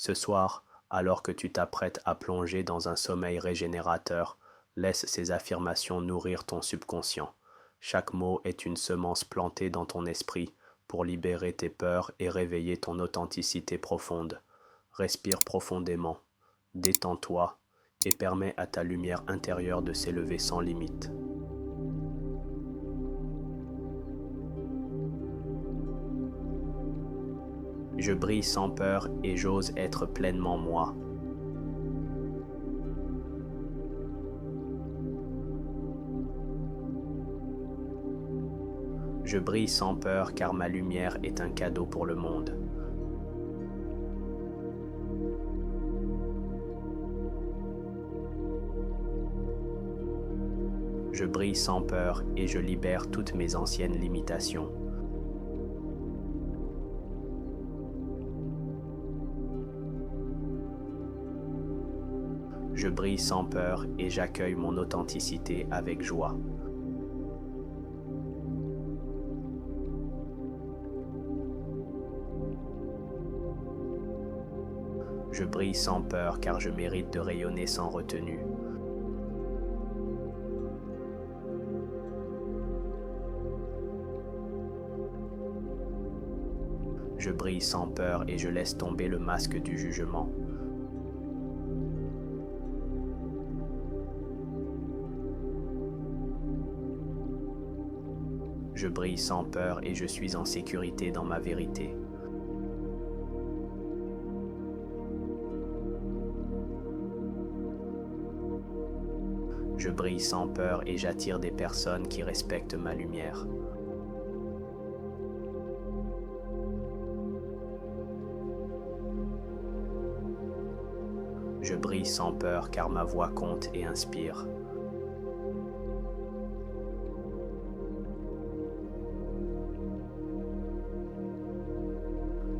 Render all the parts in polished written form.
Ce soir, alors que tu t'apprêtes à plonger dans un sommeil régénérateur, laisse ces affirmations nourrir ton subconscient. Chaque mot est une semence plantée dans ton esprit pour libérer tes peurs et réveiller ton authenticité profonde. Respire profondément, détends-toi et permets à ta lumière intérieure de s'élever sans limite. Je brille sans peur et j'ose être pleinement moi. Je brille sans peur car ma lumière est un cadeau pour le monde. Je brille sans peur et je libère toutes mes anciennes limitations. Je brille sans peur et j'accueille mon authenticité avec joie. Je brille sans peur car je mérite de rayonner sans retenue. Je brille sans peur et je laisse tomber le masque du jugement. Je brille sans peur et je suis en sécurité dans ma vérité. Je brille sans peur et j'attire des personnes qui respectent ma lumière. Je brille sans peur car ma voix compte et inspire.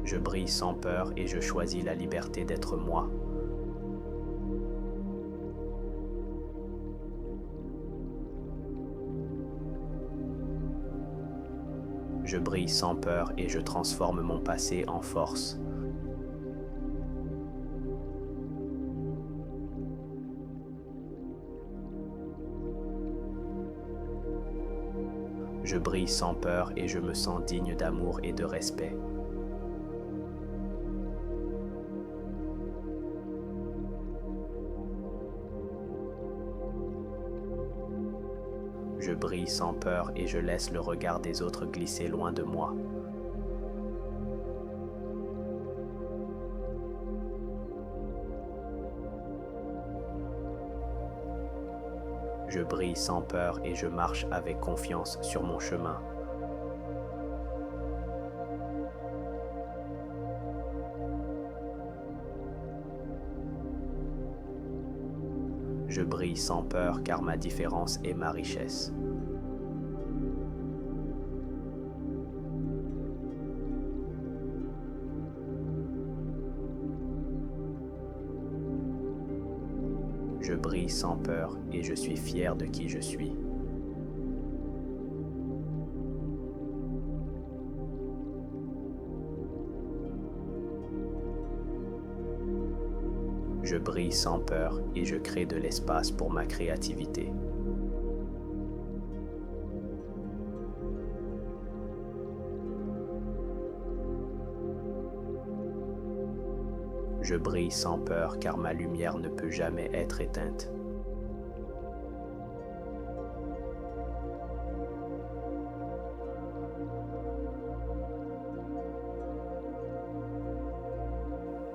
Je brille sans peur et je choisis la liberté d'être moi. Je brille sans peur et je transforme mon passé en force. Je brille sans peur et je me sens digne d'amour et de respect. Je brille sans peur et je laisse le regard des autres glisser loin de moi. Je brille sans peur et je marche avec confiance sur mon chemin. Je brille sans peur car ma différence est ma richesse. Je brille sans peur et je suis fier de qui je suis. Je brille sans peur et je crée de l'espace pour ma créativité. Je brille sans peur car ma lumière ne peut jamais être éteinte.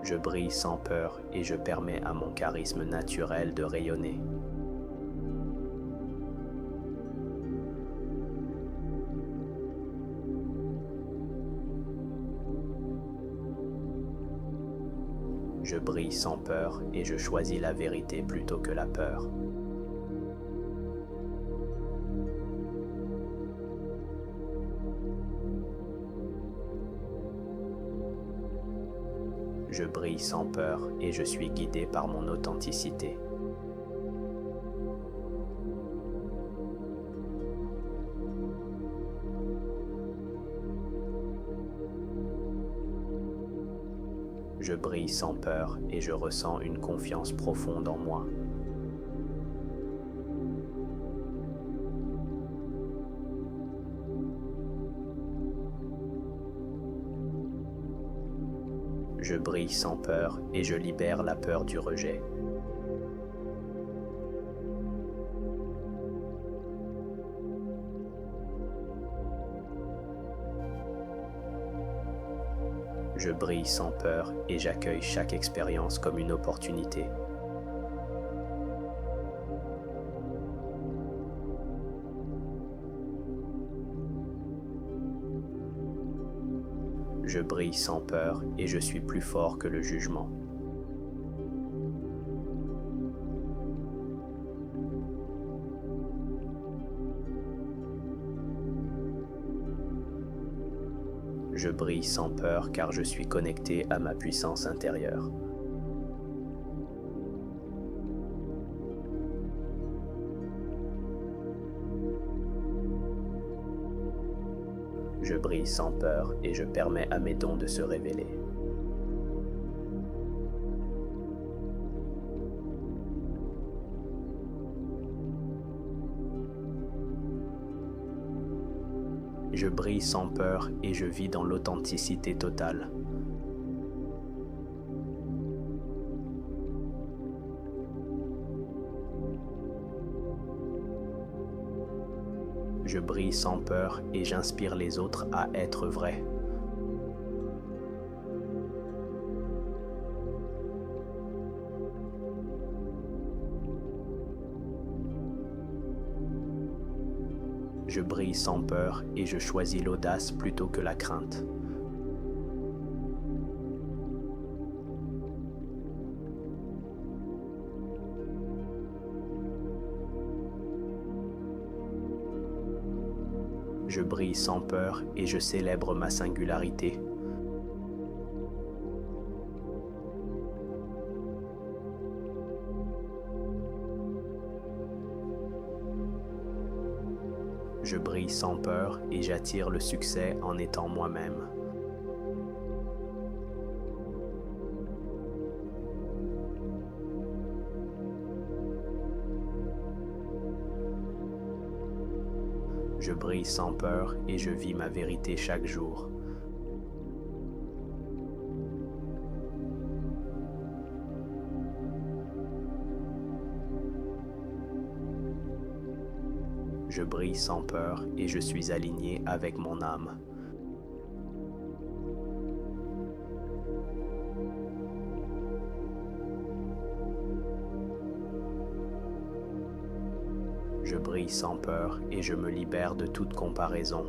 Je brille sans peur et je permets à mon charisme naturel de rayonner. Je brille sans peur et je choisis la vérité plutôt que la peur. Je brille sans peur et je suis guidé par mon authenticité. Je brille sans peur et je ressens une confiance profonde en moi. Je brille sans peur et je libère la peur du rejet. Je brille sans peur et j'accueille chaque expérience comme une opportunité. Je brille sans peur et je suis plus fort que le jugement. Je brille sans peur car je suis connecté à ma puissance intérieure. Je brille sans peur et je permets à mes dons de se révéler. Je brille sans peur et je vis dans l'authenticité totale. Je brille sans peur et j'inspire les autres à être vrais. Je brille sans peur et je choisis l'audace plutôt que la crainte. Je brille sans peur et je célèbre ma singularité. Je brille sans peur et j'attire le succès en étant moi-même. Je brille sans peur et je vis ma vérité chaque jour. Je brille sans peur et je suis aligné avec mon âme. Je brille sans peur et je me libère de toute comparaison.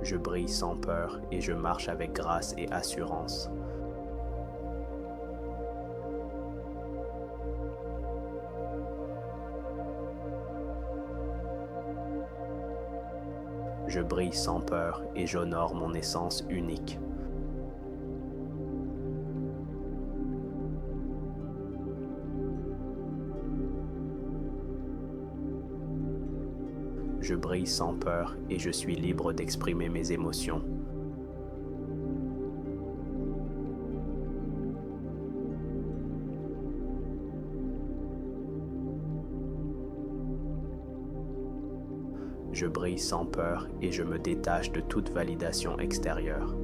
Je brille sans peur et je marche avec grâce et assurance. Je brille sans peur et j'honore mon essence unique. Je brille sans peur et je suis libre d'exprimer mes émotions. Je brille sans peur et je me détache de toute validation extérieure.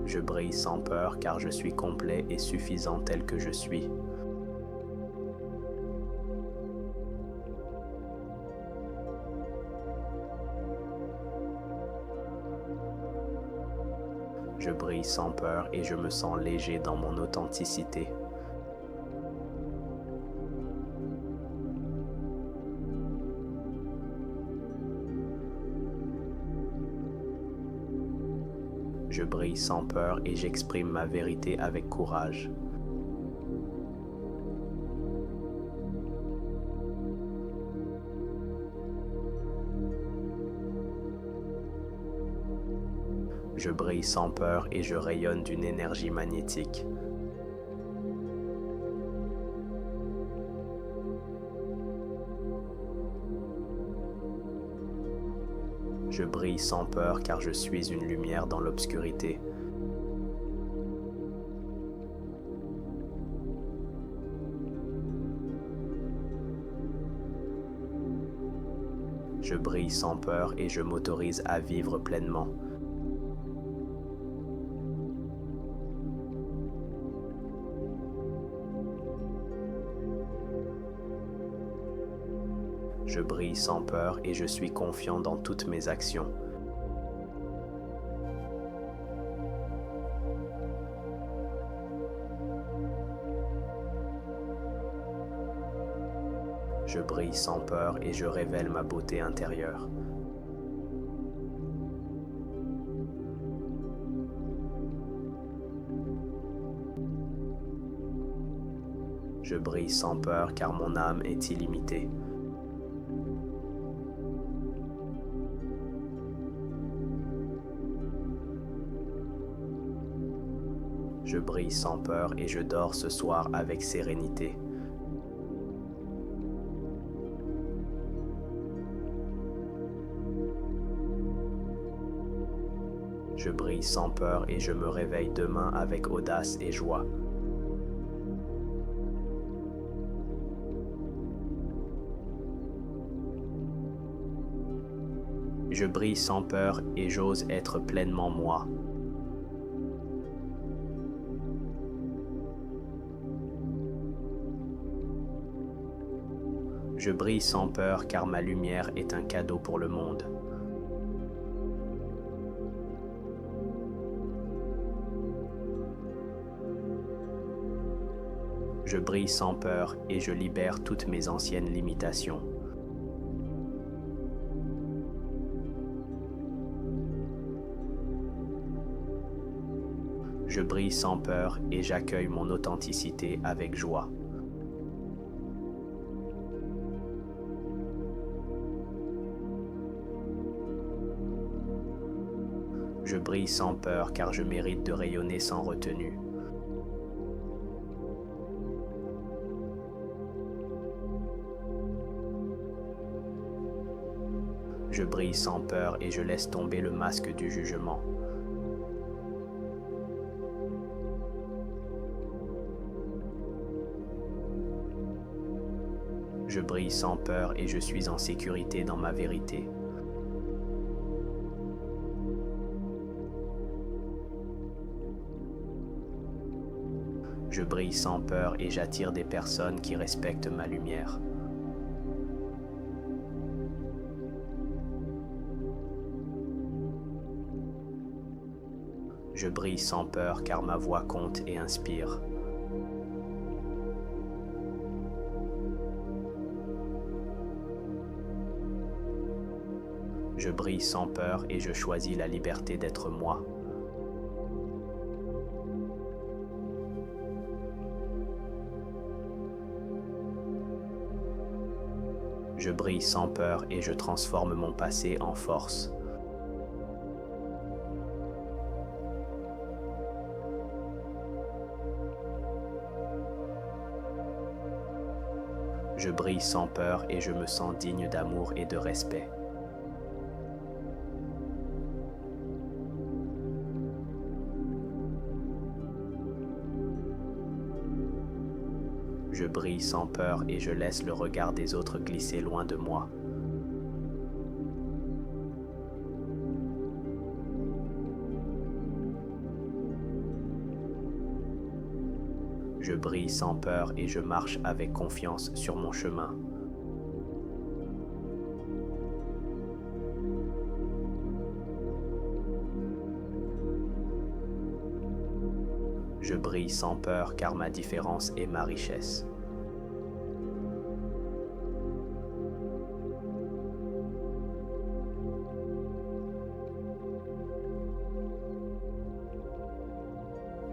Je brille sans peur car je suis complet et suffisant tel que je suis. Je brille sans peur et je me sens léger dans mon authenticité. Je brille sans peur et j'exprime ma vérité avec courage. Je brille sans peur et je rayonne d'une énergie magnétique. Je brille sans peur car je suis une lumière dans l'obscurité. Je brille sans peur et je m'autorise à vivre pleinement. Je brille sans peur et je suis confiant dans toutes mes actions. Je brille sans peur et je révèle ma beauté intérieure. Je brille sans peur car mon âme est illimitée. Je brille sans peur et je dors ce soir avec sérénité. Je brille sans peur et je me réveille demain avec audace et joie. Je brille sans peur et j'ose être pleinement moi. Je brille sans peur car ma lumière est un cadeau pour le monde. Je brille sans peur et je libère toutes mes anciennes limitations. Je brille sans peur et j'accueille mon authenticité avec joie. Je brille sans peur car je mérite de rayonner sans retenue. Je brille sans peur et je laisse tomber le masque du jugement. Je brille sans peur et je suis en sécurité dans ma vérité. Je brille sans peur et j'attire des personnes qui respectent ma lumière. Je brille sans peur car ma voix compte et inspire. Je brille sans peur et je choisis la liberté d'être moi. Je brille sans peur et je transforme mon passé en force. Je brille sans peur et je me sens digne d'amour et de respect. Je brille sans peur et je laisse le regard des autres glisser loin de moi. Je brille sans peur et je marche avec confiance sur mon chemin. Je brille sans peur car ma différence est ma richesse.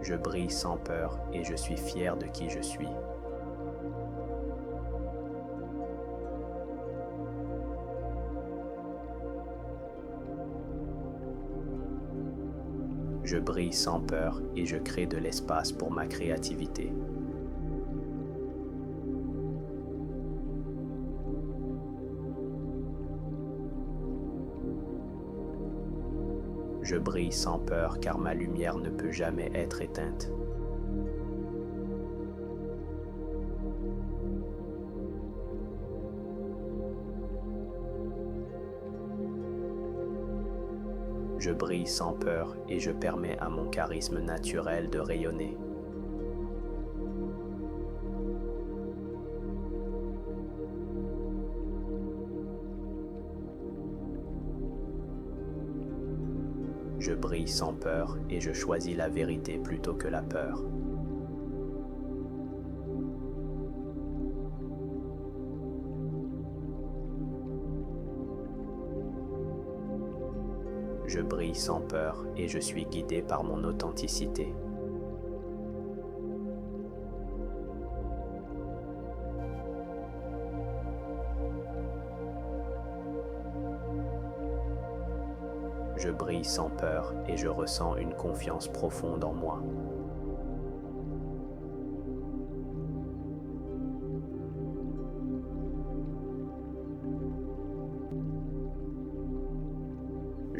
Je brille sans peur et je suis fier de qui je suis. Je brille sans peur et je crée de l'espace pour ma créativité. Je brille sans peur car ma lumière ne peut jamais être éteinte. Je brille sans peur et je permets à mon charisme naturel de rayonner. Je brille sans peur et je choisis la vérité plutôt que la peur. Je brille sans peur et je suis guidé par mon authenticité. Je brille sans peur et je ressens une confiance profonde en moi.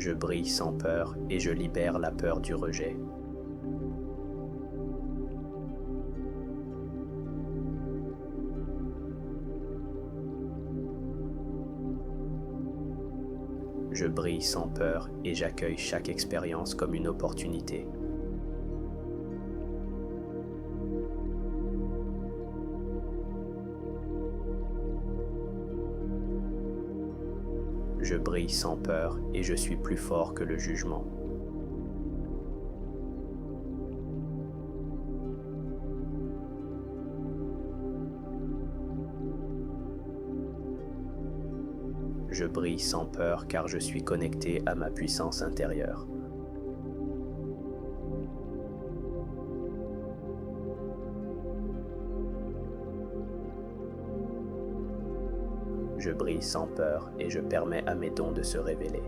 Je brille sans peur et je libère la peur du rejet. Je brille sans peur et j'accueille chaque expérience comme une opportunité. Je brille sans peur et je suis plus fort que le jugement. Je brille sans peur car je suis connecté à ma puissance intérieure. Je brille sans peur et je permets à mes dons de se révéler.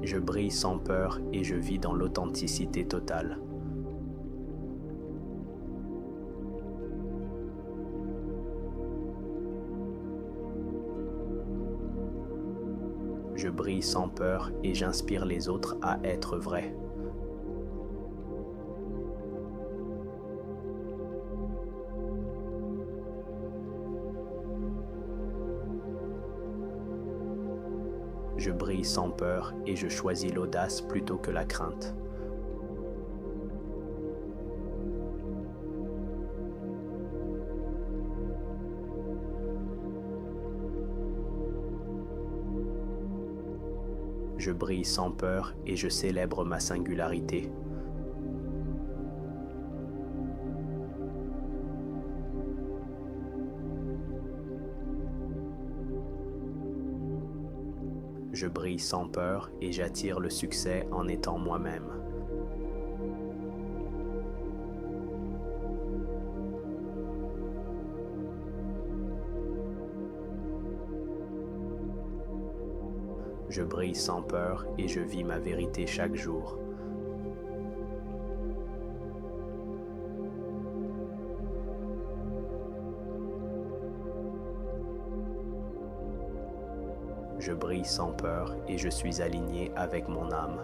Je brille sans peur et je vis dans l'authenticité totale. Je brille sans peur et j'inspire les autres à être vrais. Je brille sans peur et je choisis l'audace plutôt que la crainte. Je brille sans peur et je célèbre ma singularité. Je brille sans peur et j'attire le succès en étant moi-même. Je brille sans peur et je vis ma vérité chaque jour. Je brille sans peur et je suis aligné avec mon âme.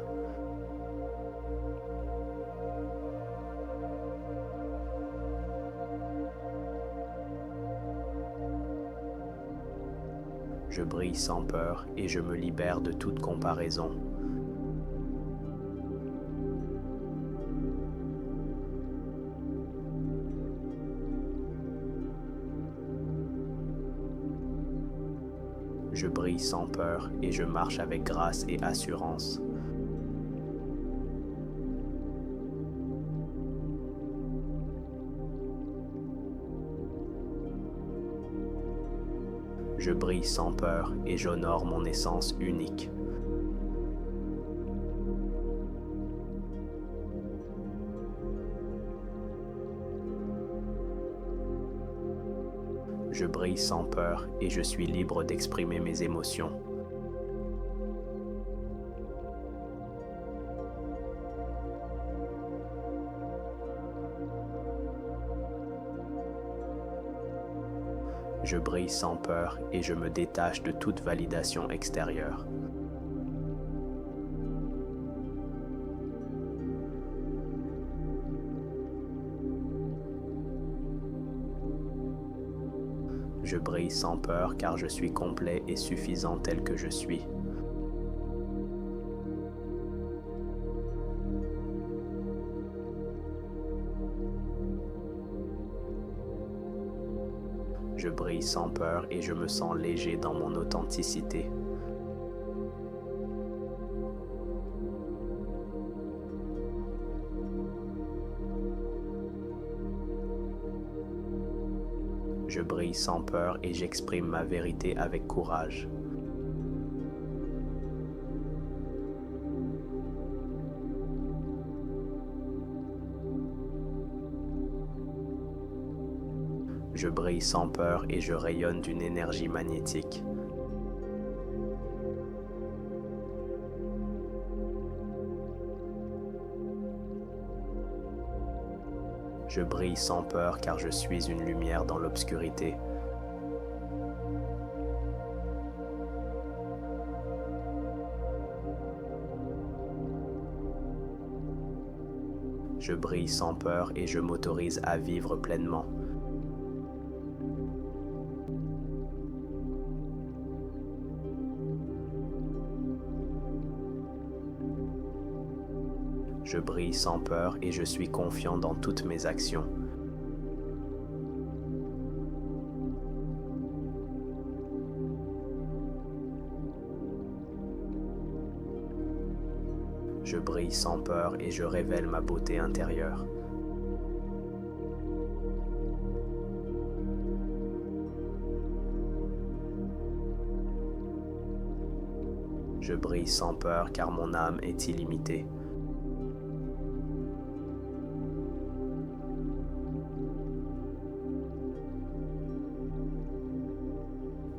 Je brille sans peur et je me libère de toute comparaison. Je brille sans peur et je marche avec grâce et assurance. Je brille sans peur et j'honore mon essence unique. Je brille sans peur et je suis libre d'exprimer mes émotions. Je brille sans peur et je me détache de toute validation extérieure. Je brille sans peur car je suis complet et suffisant tel que je suis. Je brille sans peur et je me sens léger dans mon authenticité. Je brille sans peur et j'exprime ma vérité avec courage. Je brille sans peur et je rayonne d'une énergie magnétique. Je brille sans peur car je suis une lumière dans l'obscurité. Je brille sans peur et je m'autorise à vivre pleinement. Je brille sans peur et je suis confiant dans toutes mes actions. Je brille sans peur et je révèle ma beauté intérieure. Je brille sans peur car mon âme est illimitée.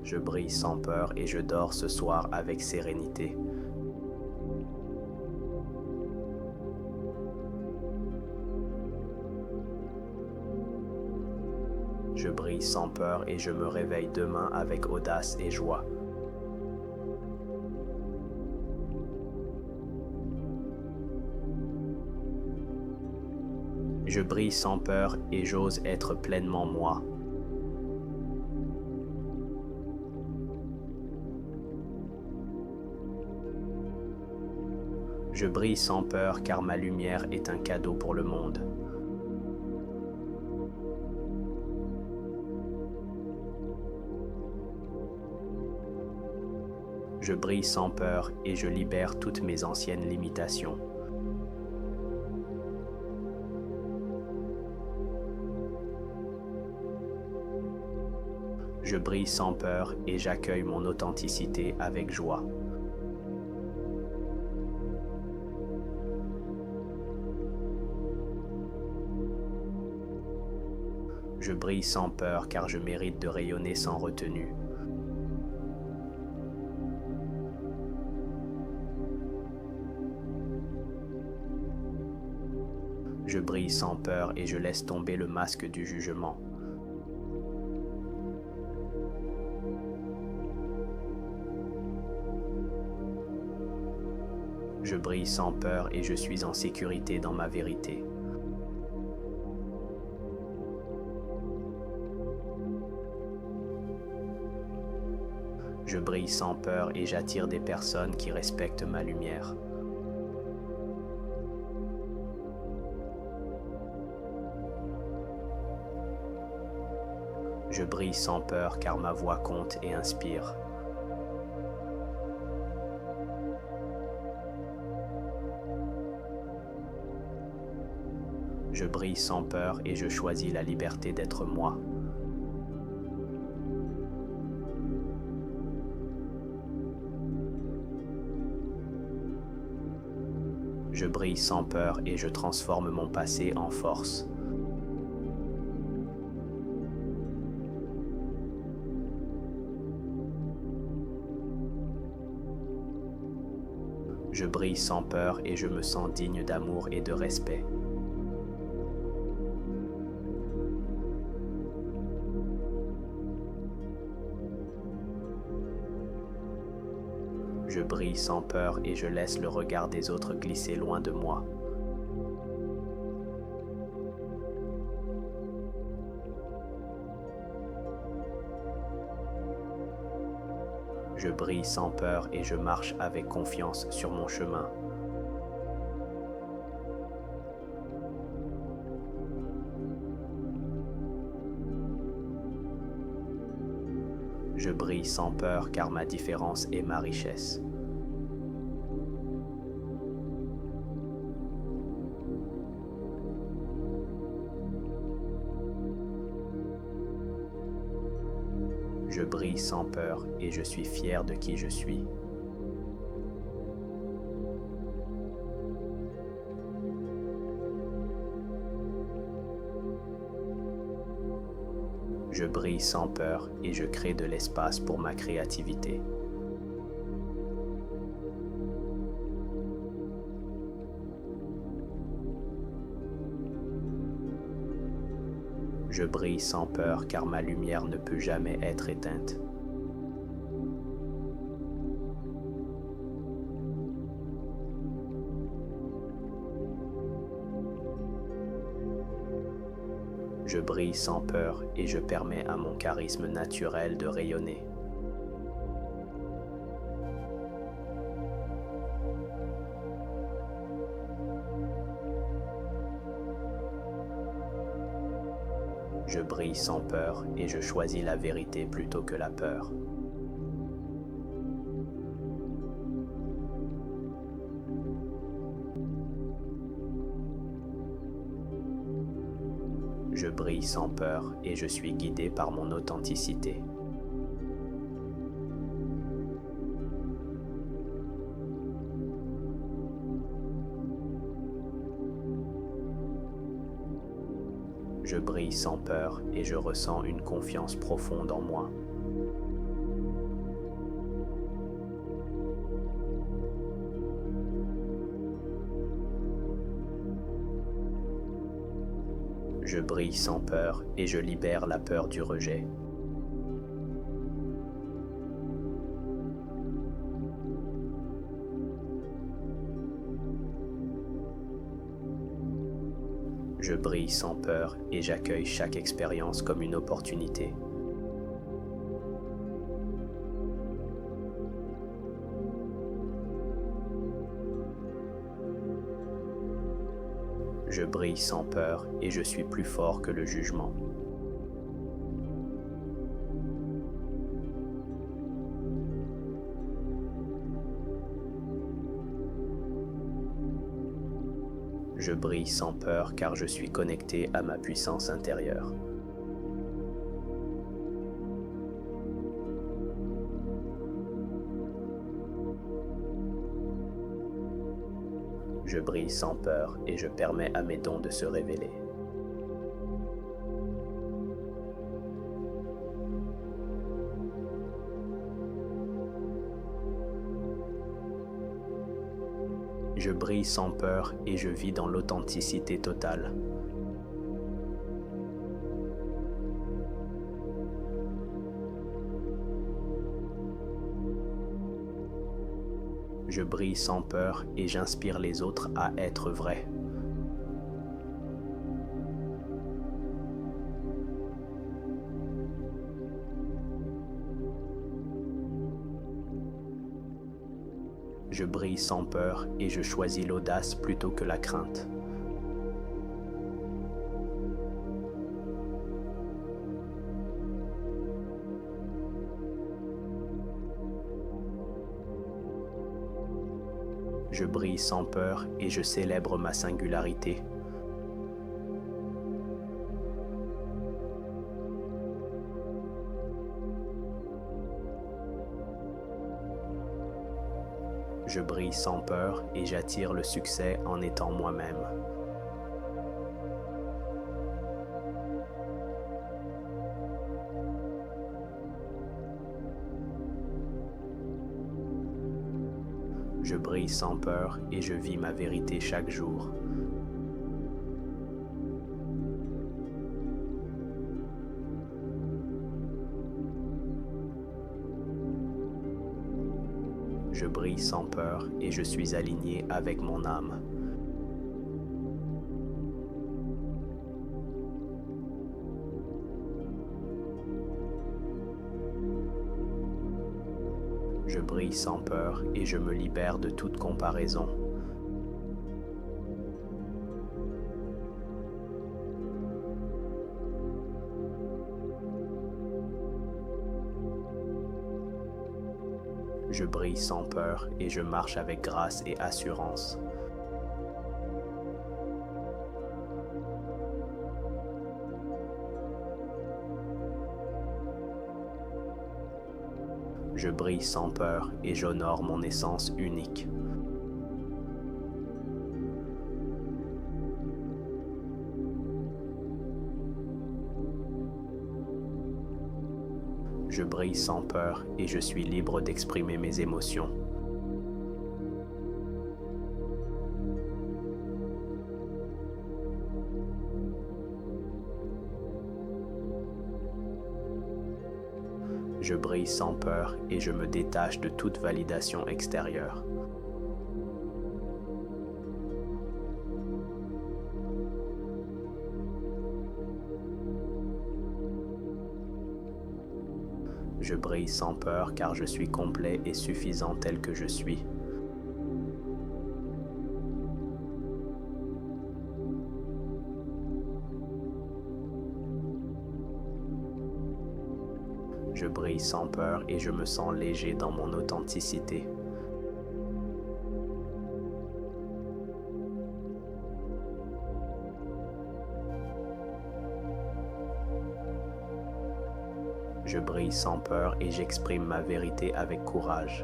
Je brille sans peur et je dors ce soir avec sérénité. Je brille sans peur et je me réveille demain avec audace et joie. Je brille sans peur et j'ose être pleinement moi. Je brille sans peur car ma lumière est un cadeau pour le monde. Je brille sans peur et je libère toutes mes anciennes limitations. Je brille sans peur et j'accueille mon authenticité avec joie. Je brille sans peur car je mérite de rayonner sans retenue. Je brille sans peur et je laisse tomber le masque du jugement. Je brille sans peur et je suis en sécurité dans ma vérité. Je brille sans peur et j'attire des personnes qui respectent ma lumière. Je brille sans peur car ma voix compte et inspire. Je brille sans peur et je choisis la liberté d'être moi. Je brille sans peur et je transforme mon passé en force. Je brille sans peur et je me sens digne d'amour et de respect. Je brille sans peur et je laisse le regard des autres glisser loin de moi. Je brille sans peur et je marche avec confiance sur mon chemin. Je brille sans peur car ma différence est ma richesse. Je brille sans peur et je suis fier de qui je suis. Je brille sans peur et je crée de l'espace pour ma créativité. Je brille sans peur car ma lumière ne peut jamais être éteinte. Je brille sans peur et je permets à mon charisme naturel de rayonner. Je brille sans peur et je choisis la vérité plutôt que la peur. Je brille sans peur et je suis guidé par mon authenticité. Je brille sans peur et je ressens une confiance profonde en moi. Je brille sans peur et je libère la peur du rejet. Je brille sans peur et j'accueille chaque expérience comme une opportunité. Je brille sans peur et je suis plus fort que le jugement. Je brille sans peur car je suis connecté à ma puissance intérieure. Je brille sans peur et je permets à mes dons de se révéler. Je brille sans peur et je vis dans l'authenticité totale. Je brille sans peur et j'inspire les autres à être vrais. Je brille sans peur et je choisis l'audace plutôt que la crainte. Je brille sans peur et je célèbre ma singularité. Je brille sans peur et j'attire le succès en étant moi-même. Je brille sans peur et je vis ma vérité chaque jour. Je brille sans peur et je suis aligné avec mon âme. Je brille sans peur et je me libère de toute comparaison. Je brille sans peur et je marche avec grâce et assurance. Je brille sans peur et j'honore mon essence unique. Je brille sans peur et je suis libre d'exprimer mes émotions. Je brille sans peur et je me détache de toute validation extérieure. Je brille sans peur car je suis complet et suffisant tel que je suis. Je brille sans peur et je me sens léger dans mon authenticité. Je brille sans peur et j'exprime ma vérité avec courage.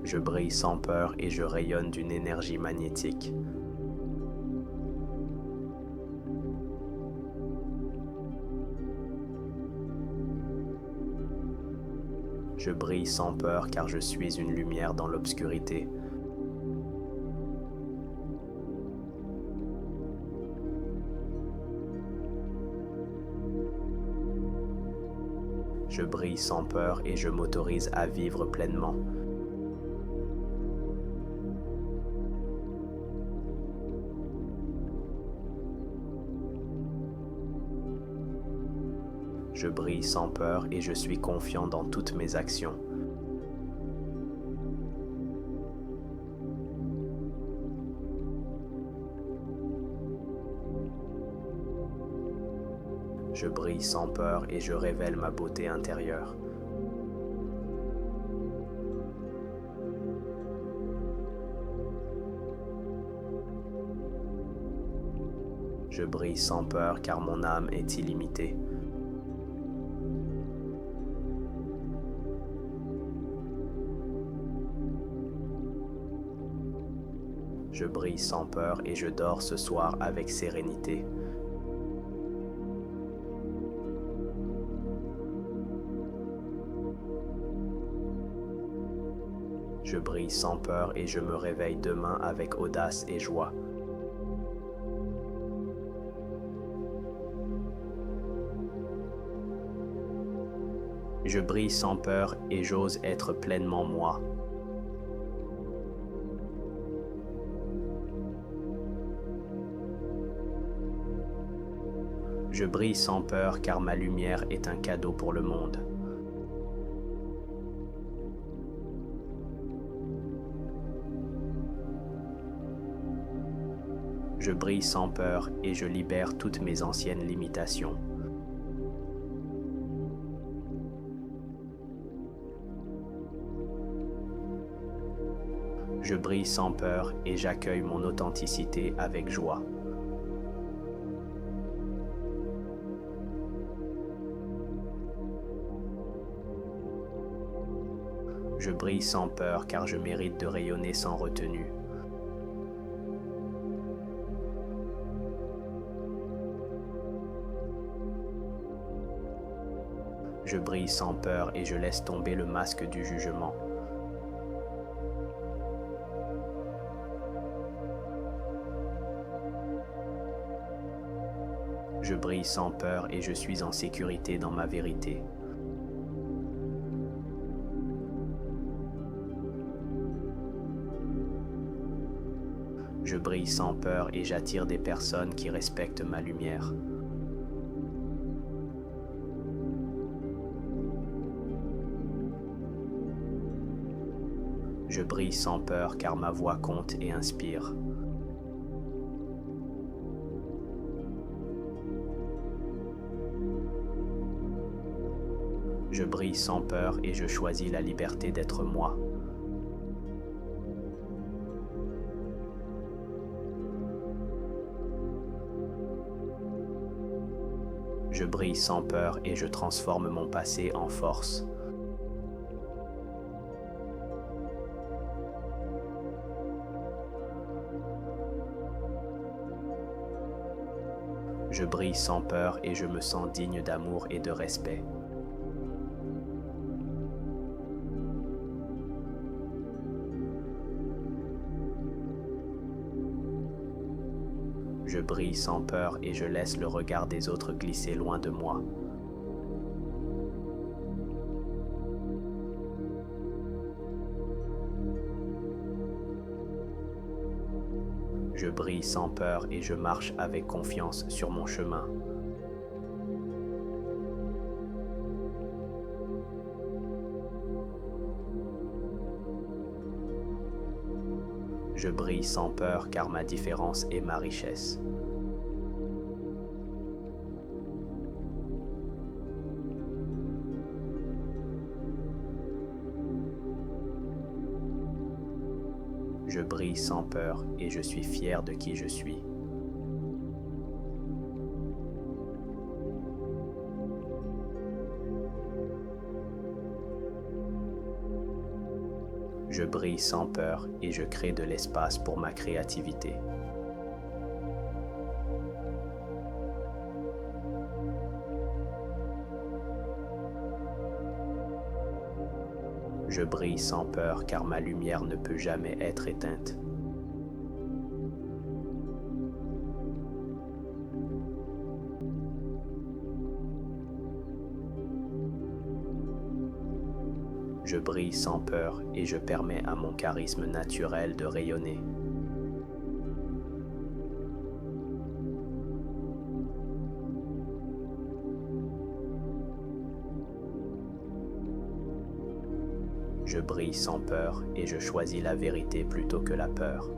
Je brille sans peur et je rayonne d'une énergie magnétique. Je brille sans peur car je suis une lumière dans l'obscurité. Je brille sans peur et je m'autorise à vivre pleinement. Je brille sans peur et je suis confiant dans toutes mes actions. Je brille sans peur et je révèle ma beauté intérieure. Je brille sans peur car mon âme est illimitée. Je brille sans peur et je dors ce soir avec sérénité. Je brille sans peur et je me réveille demain avec audace et joie. Je brille sans peur et j'ose être pleinement moi. Je brille sans peur car ma lumière est un cadeau pour le monde. Je brille sans peur et je libère toutes mes anciennes limitations. Je brille sans peur et j'accueille mon authenticité avec joie. Je brille sans peur car je mérite de rayonner sans retenue. Je brille sans peur et je laisse tomber le masque du jugement. Je brille sans peur et je suis en sécurité dans ma vérité. Je brille sans peur et j'attire des personnes qui respectent ma lumière. Je brille sans peur car ma voix compte et inspire. Je brille sans peur et je choisis la liberté d'être moi. Je brille sans peur et je transforme mon passé en force. Je brille sans peur et je me sens digne d'amour et de respect. Je brille sans peur et je laisse le regard des autres glisser loin de moi. Je brille sans peur et je marche avec confiance sur mon chemin. Je brille sans peur car ma différence est ma richesse. Je brille sans peur et je suis fier de qui je suis. Je brille sans peur et je crée de l'espace pour ma créativité. Je brille sans peur car ma lumière ne peut jamais être éteinte. Je brille sans peur et je permets à mon charisme naturel de rayonner. Je brille sans peur et je choisis la vérité plutôt que la peur.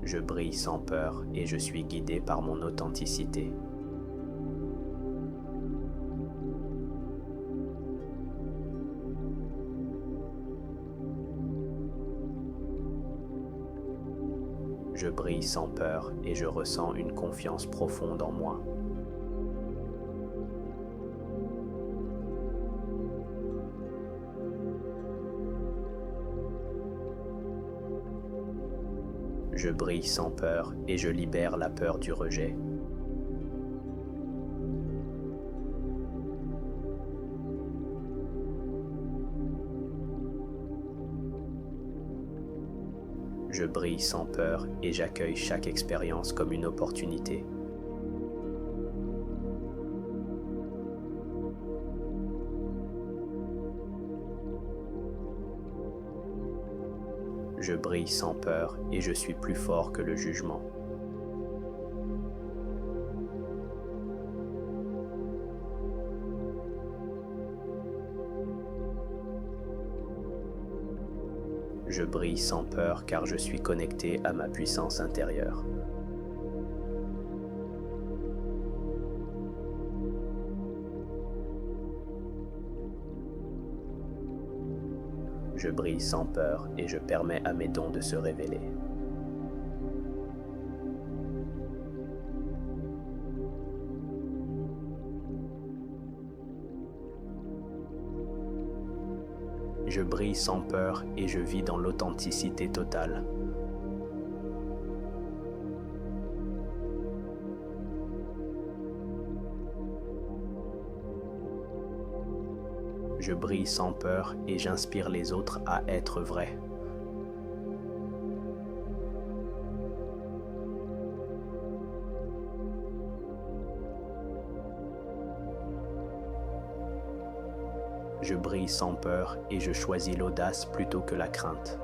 Je brille sans peur et je suis guidé par mon authenticité. Je brille sans peur et je ressens une confiance profonde en moi. Je brille sans peur et je libère la peur du rejet. Je brille sans peur et j'accueille chaque expérience comme une opportunité. Je brille sans peur et je suis plus fort que le jugement. Je brille sans peur car je suis connecté à ma puissance intérieure. Je brille sans peur et je permets à mes dons de se révéler. Je brille sans peur et je vis dans l'authenticité totale. Je brille sans peur et j'inspire les autres à être vrais. Je brille sans peur et je choisis l'audace plutôt que la crainte.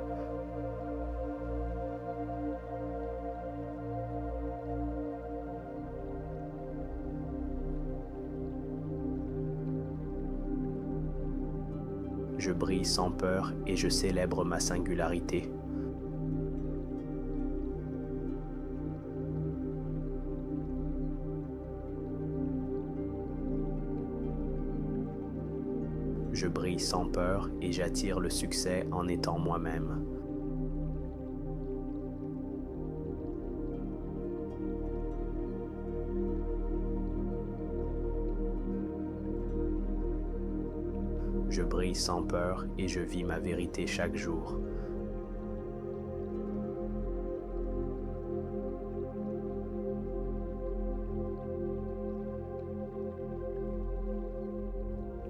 Je brille sans peur et je célèbre ma singularité. Je brille sans peur et j'attire le succès en étant moi-même. Je brille sans peur et je vis ma vérité chaque jour.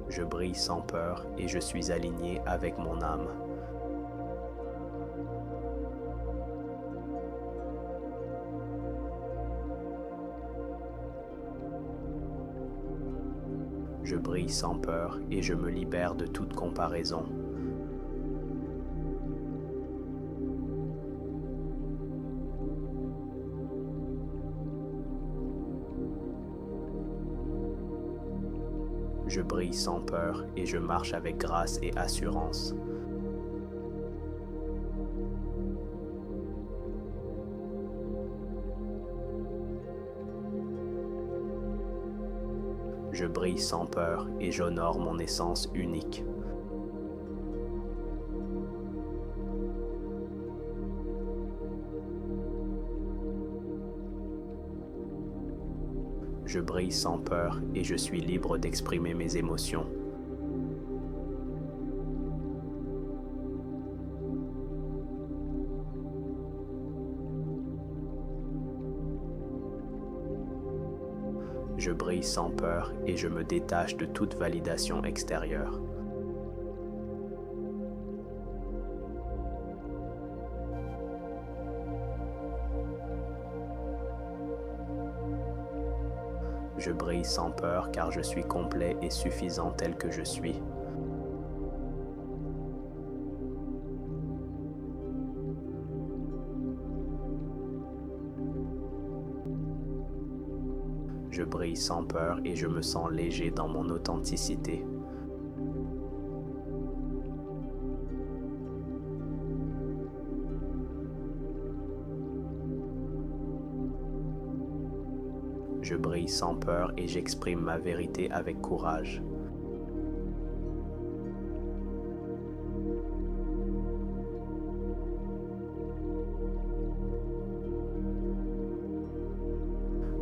Je brille sans peur et je suis aligné avec mon âme. Je brille sans peur et je me libère de toute comparaison. Je brille sans peur et je marche avec grâce et assurance. Je brille sans peur et j'honore mon essence unique. Je brille sans peur et je suis libre d'exprimer mes émotions. Je brille sans peur et je me détache de toute validation extérieure. Je brille sans peur car je suis complet et suffisant tel que je suis. Je brille sans peur et je me sens léger dans mon authenticité. Je brille sans peur et j'exprime ma vérité avec courage.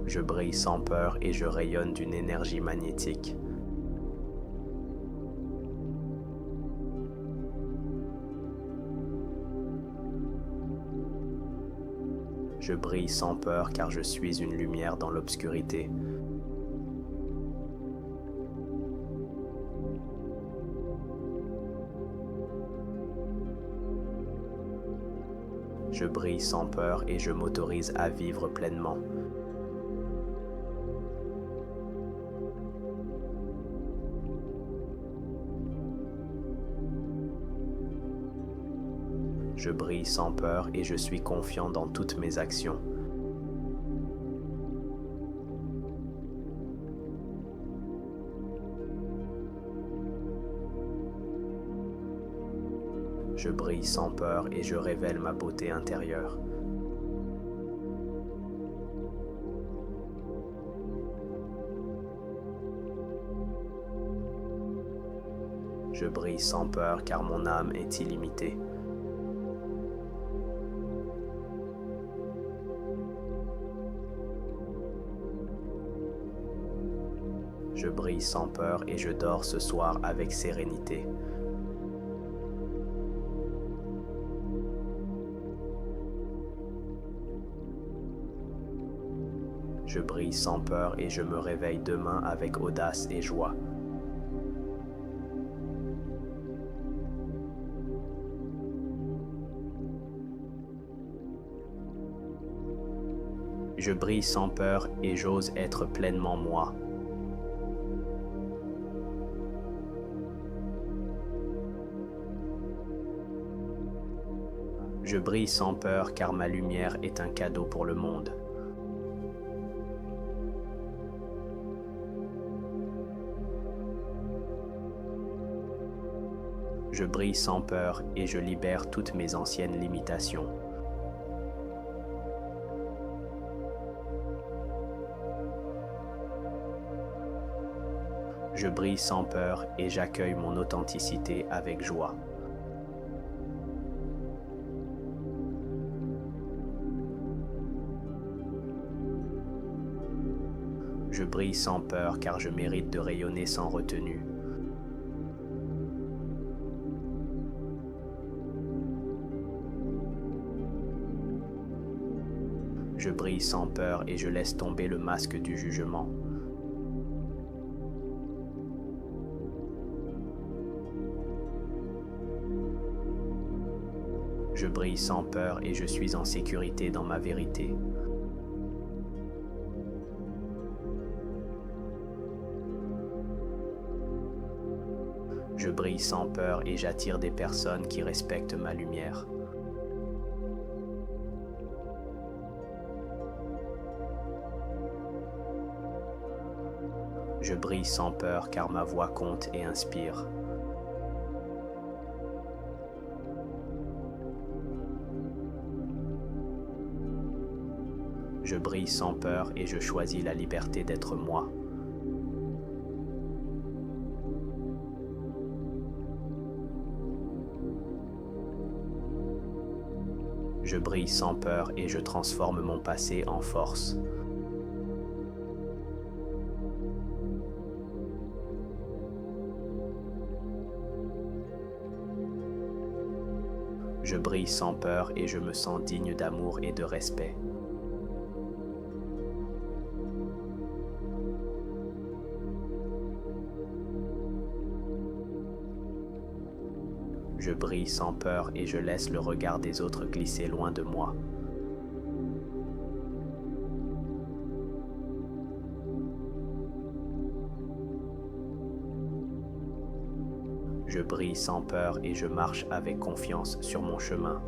Je brille sans peur et je rayonne d'une énergie magnétique. Je brille sans peur car je suis une lumière dans l'obscurité. Je brille sans peur et je m'autorise à vivre pleinement. Je brille sans peur et je suis confiant dans toutes mes actions. Je brille sans peur et je révèle ma beauté intérieure. Je brille sans peur car mon âme est illimitée. Je brille sans peur et je dors ce soir avec sérénité. Je brille sans peur et je me réveille demain avec audace et joie. Je brille sans peur et j'ose être pleinement moi. Je brille sans peur car ma lumière est un cadeau pour le monde. Je brille sans peur et je libère toutes mes anciennes limitations. Je brille sans peur et j'accueille mon authenticité avec joie. Je brille sans peur car je mérite de rayonner sans retenue. Je brille sans peur et je laisse tomber le masque du jugement. Je brille sans peur et je suis en sécurité dans ma vérité. Je brille sans peur et j'attire des personnes qui respectent ma lumière. Je brille sans peur car ma voix compte et inspire. Je brille sans peur et je choisis la liberté d'être moi. Je brille sans peur et je transforme mon passé en force. Je brille sans peur et je me sens digne d'amour et de respect. Je brille sans peur et je laisse le regard des autres glisser loin de moi. Je brille sans peur et je marche avec confiance sur mon chemin.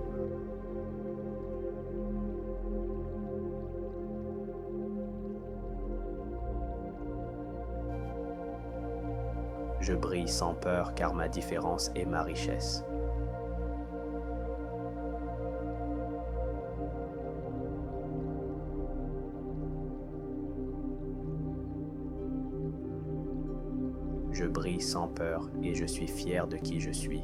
Je brille sans peur car ma différence est ma richesse. Je brille sans peur et je suis fier de qui je suis.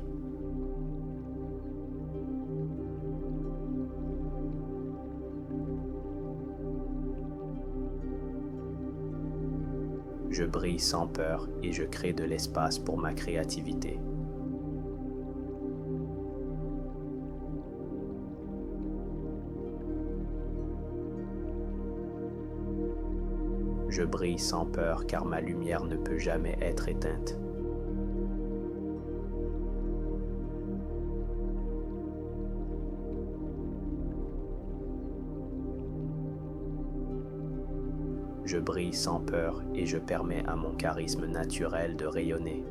Je brille sans peur et je crée de l'espace pour ma créativité. Je brille sans peur car ma lumière ne peut jamais être éteinte. Je brille sans peur et je permets à mon charisme naturel de rayonner.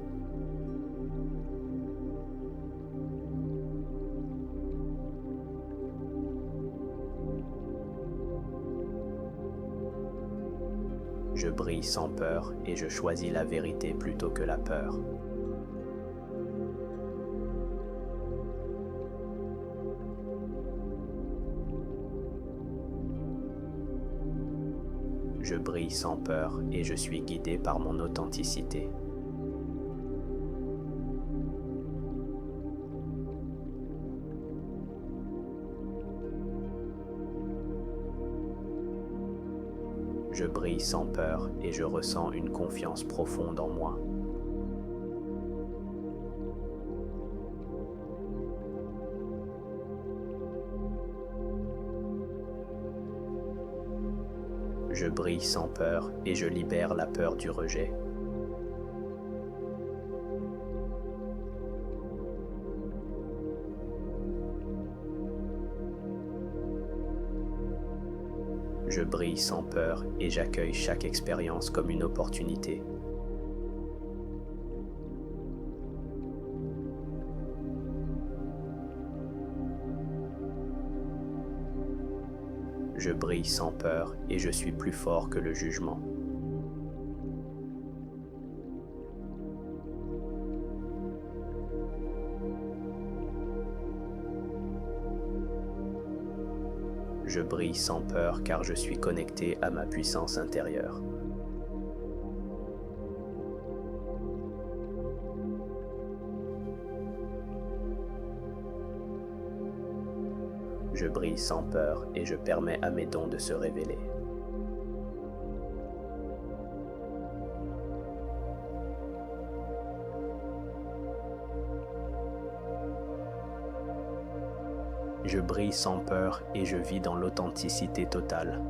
Je brille sans peur et je choisis la vérité plutôt que la peur. Je brille sans peur et je suis guidé par mon authenticité. Je brille sans peur et je ressens une confiance profonde en moi. Je brille sans peur et je libère la peur du rejet. Je brille sans peur et j'accueille chaque expérience comme une opportunité. Je brille sans peur et je suis plus fort que le jugement. Je brille sans peur car je suis connecté à ma puissance intérieure. Je brille sans peur et je permets à mes dons de se révéler. Je brille sans peur et je vis dans l'authenticité totale.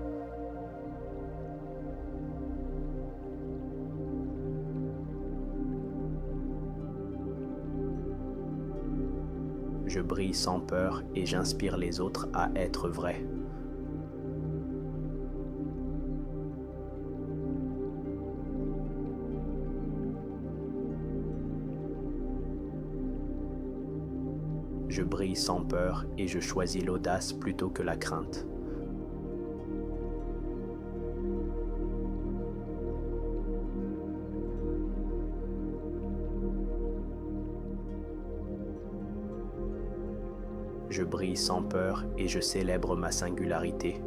Je brille sans peur et j'inspire les autres à être vrais. Je brille sans peur et je choisis l'audace plutôt que la crainte. Je brille sans peur et je célèbre ma singularité.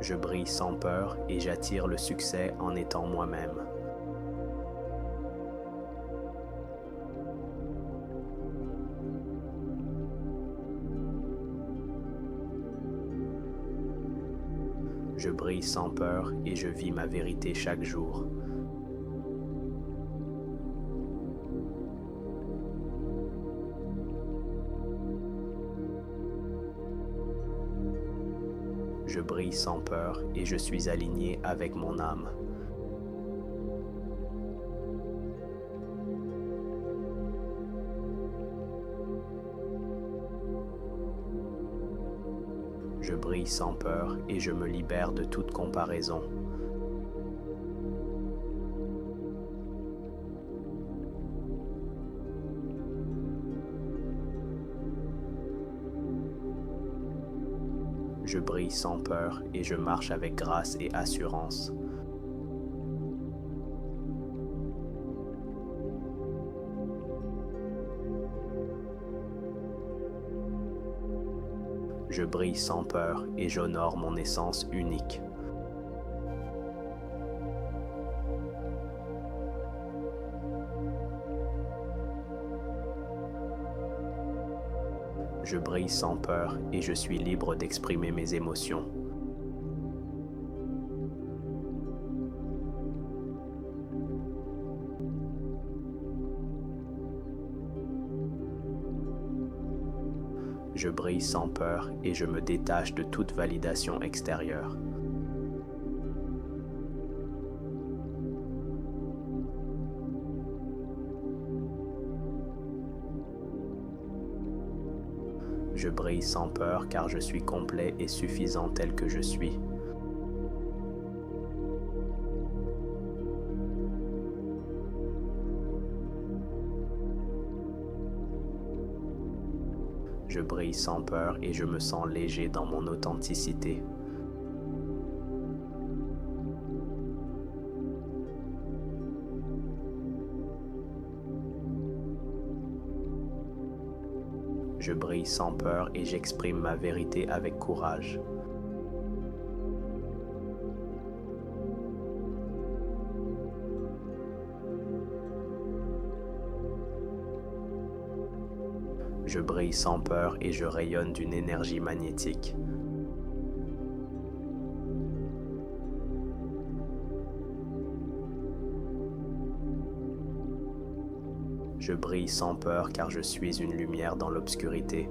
Je brille sans peur et j'attire le succès en étant moi-même. Je brille sans peur et je vis ma vérité chaque jour. Je brille sans peur et je suis aligné avec mon âme. Je brille sans peur et je me libère de toute comparaison. Je brille sans peur et je marche avec grâce et assurance. Je brille sans peur et j'honore mon essence unique. Je brille sans peur et je suis libre d'exprimer mes émotions. Je brille sans peur et je me détache de toute validation extérieure. Je brille sans peur car je suis complet et suffisant tel que je suis. Je brille sans peur et je me sens léger dans mon authenticité. Je brille sans peur et j'exprime ma vérité avec courage. Je brille sans peur et je rayonne d'une énergie magnétique. Je brille sans peur car je suis une lumière dans l'obscurité.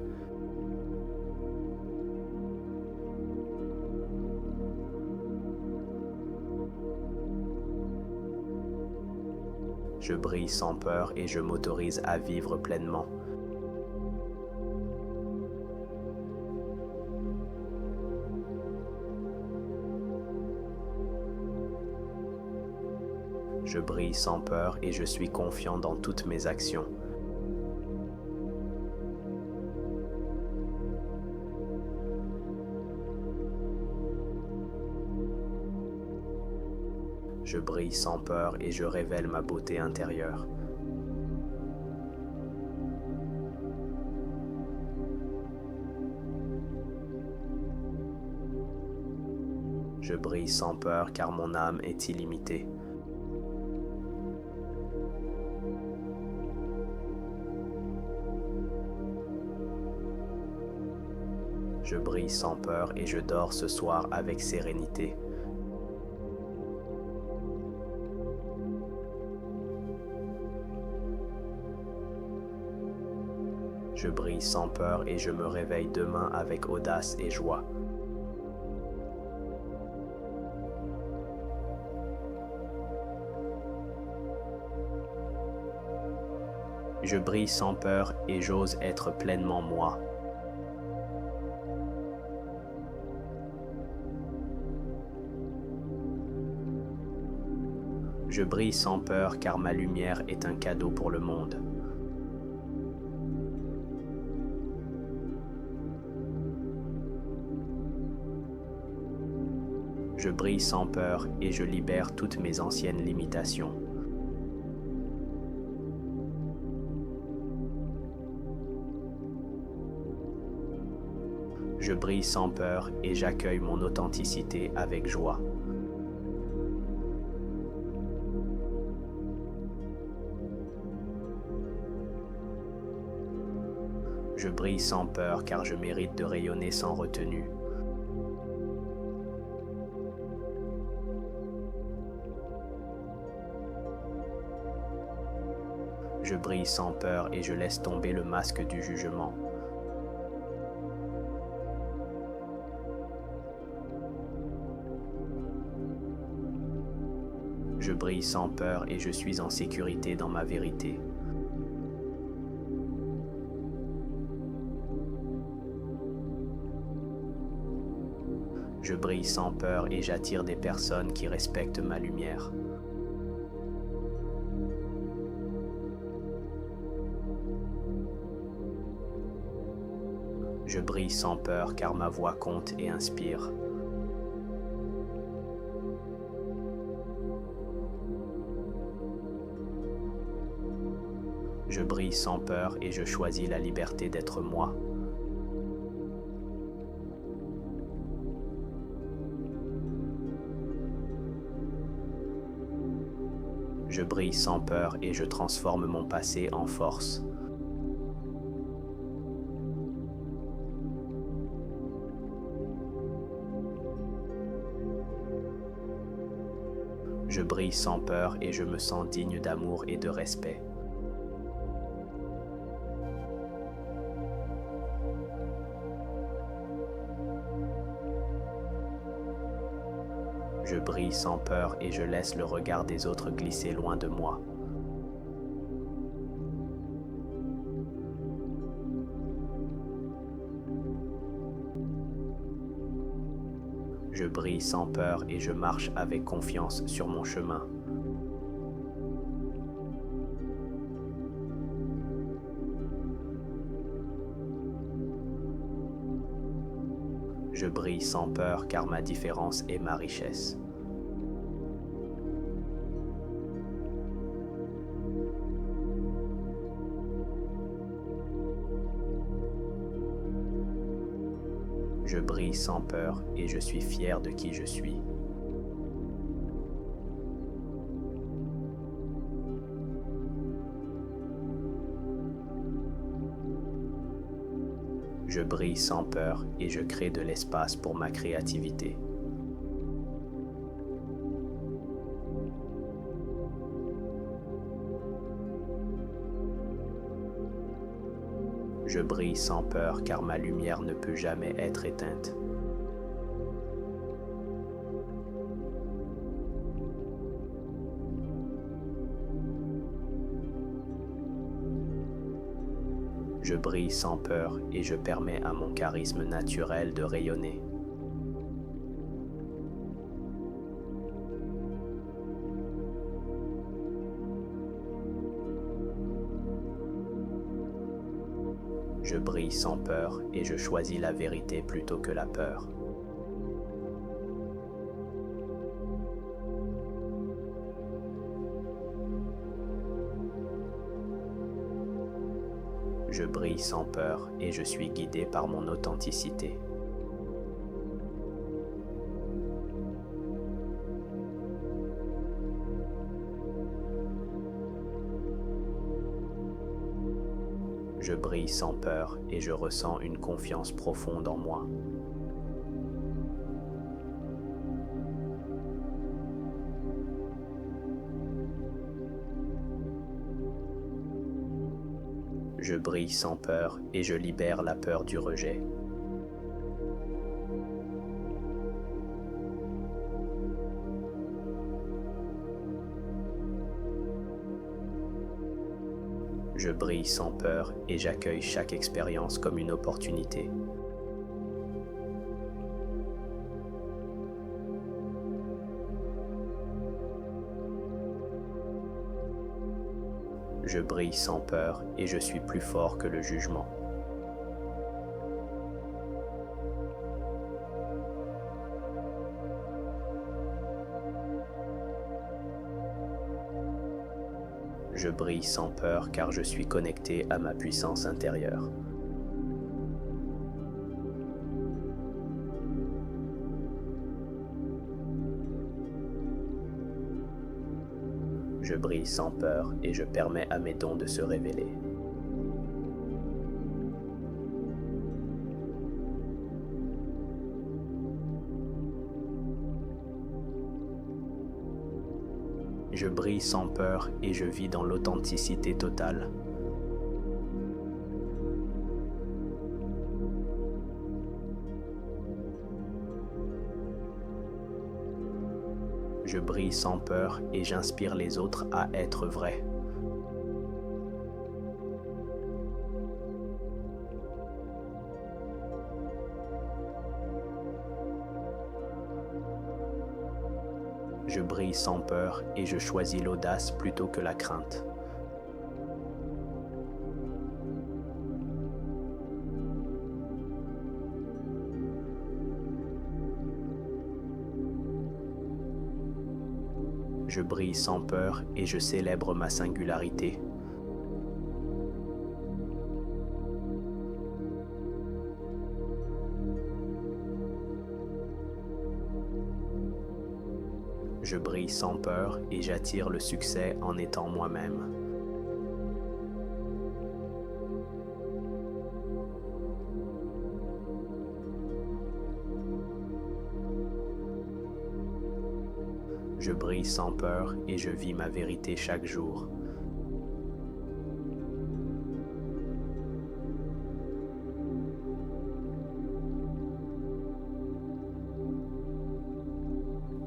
Je brille sans peur et je m'autorise à vivre pleinement. Je brille sans peur et je suis confiant dans toutes mes actions. Je brille sans peur et je révèle ma beauté intérieure. Je brille sans peur car mon âme est illimitée. Je brille sans peur et je dors ce soir avec sérénité. Je brille sans peur et je me réveille demain avec audace et joie. Je brille sans peur et j'ose être pleinement moi. Je brille sans peur car ma lumière est un cadeau pour le monde. Je brille sans peur et je libère toutes mes anciennes limitations. Je brille sans peur et j'accueille mon authenticité avec joie. Je brille sans peur car je mérite de rayonner sans retenue. Je brille sans peur et je laisse tomber le masque du jugement. Je brille sans peur et je suis en sécurité dans ma vérité. Je brille sans peur et j'attire des personnes qui respectent ma lumière. Je brille sans peur car ma voix compte et inspire. Je brille sans peur et je choisis la liberté d'être moi. Je brille sans peur et je transforme mon passé en force. Je brille sans peur et je me sens digne d'amour et de respect. Je brille sans peur et je laisse le regard des autres glisser loin de moi. Je brille sans peur et je marche avec confiance sur mon chemin. Je brille sans peur car ma différence est ma richesse. Je brille sans peur et je suis fier de qui je suis. Je brille sans peur et je crée de l'espace pour ma créativité. Je brille sans peur car ma lumière ne peut jamais être éteinte. Je brille sans peur et je permets à mon charisme naturel de rayonner. Je brille sans peur et je choisis la vérité plutôt que la peur. Je brille sans peur et je suis guidé par mon authenticité. Je brille sans peur et je ressens une confiance profonde en moi. Je brille sans peur et je libère la peur du rejet. Je brille sans peur et j'accueille chaque expérience comme une opportunité. Je brille sans peur et je suis plus fort que le jugement. Je brille sans peur car je suis connecté à ma puissance intérieure. Je brille sans peur et je permets à mes dons de se révéler. Je brille sans peur et je vis dans l'authenticité totale. Je brille sans peur et j'inspire les autres à être vrais. Je brille sans peur et je choisis l'audace plutôt que la crainte. Je brille sans peur et je célèbre ma singularité. Je brille sans peur et j'attire le succès en étant moi-même. Je brille sans peur et je vis ma vérité chaque jour.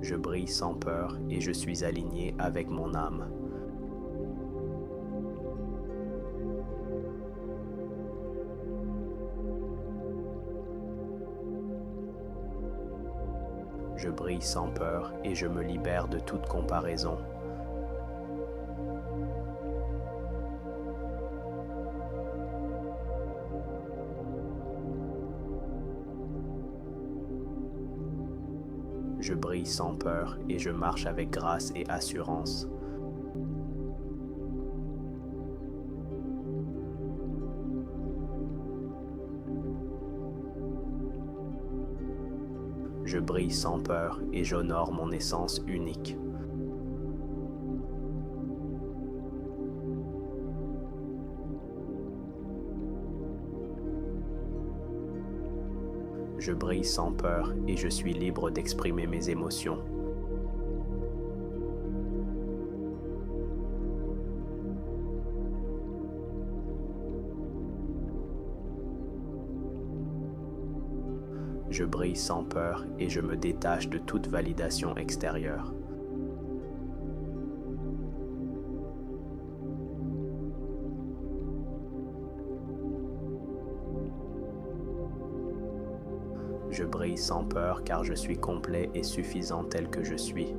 Je brille sans peur et je suis aligné avec mon âme. Je brille sans peur et je me libère de toute comparaison. Je brille sans peur et je marche avec grâce et assurance. Je brille sans peur et j'honore mon essence unique. Je brille sans peur et je suis libre d'exprimer mes émotions. Je brille sans peur et je me détache de toute validation extérieure. Je brille sans peur car je suis complet et suffisant tel que je suis.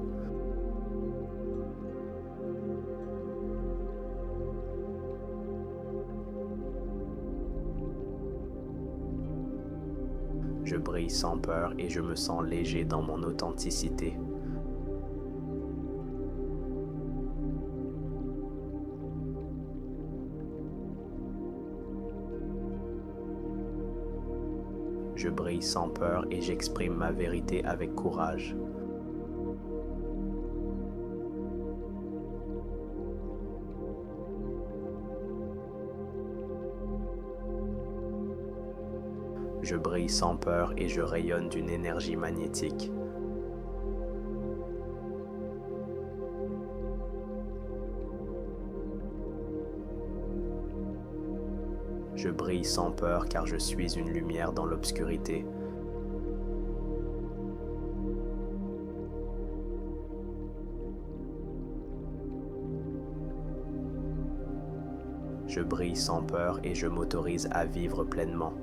Je brille sans peur et je me sens léger dans mon authenticité. Je brille sans peur et j'exprime ma vérité avec courage. Je brille sans peur et je rayonne d'une énergie magnétique. Je brille sans peur car je suis une lumière dans l'obscurité. Je brille sans peur et je m'autorise à vivre pleinement.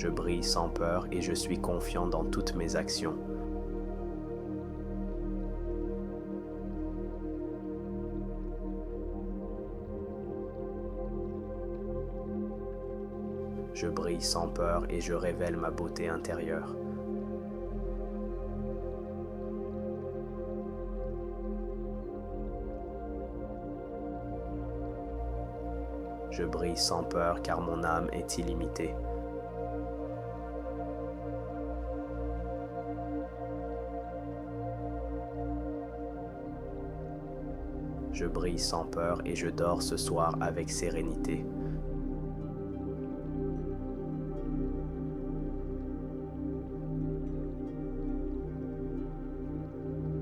Je brille sans peur et je suis confiant dans toutes mes actions. Je brille sans peur et je révèle ma beauté intérieure. Je brille sans peur car mon âme est illimitée. Je brille sans peur et je dors ce soir avec sérénité.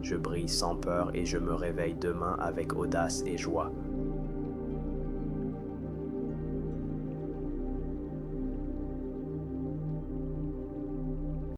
Je brille sans peur et je me réveille demain avec audace et joie.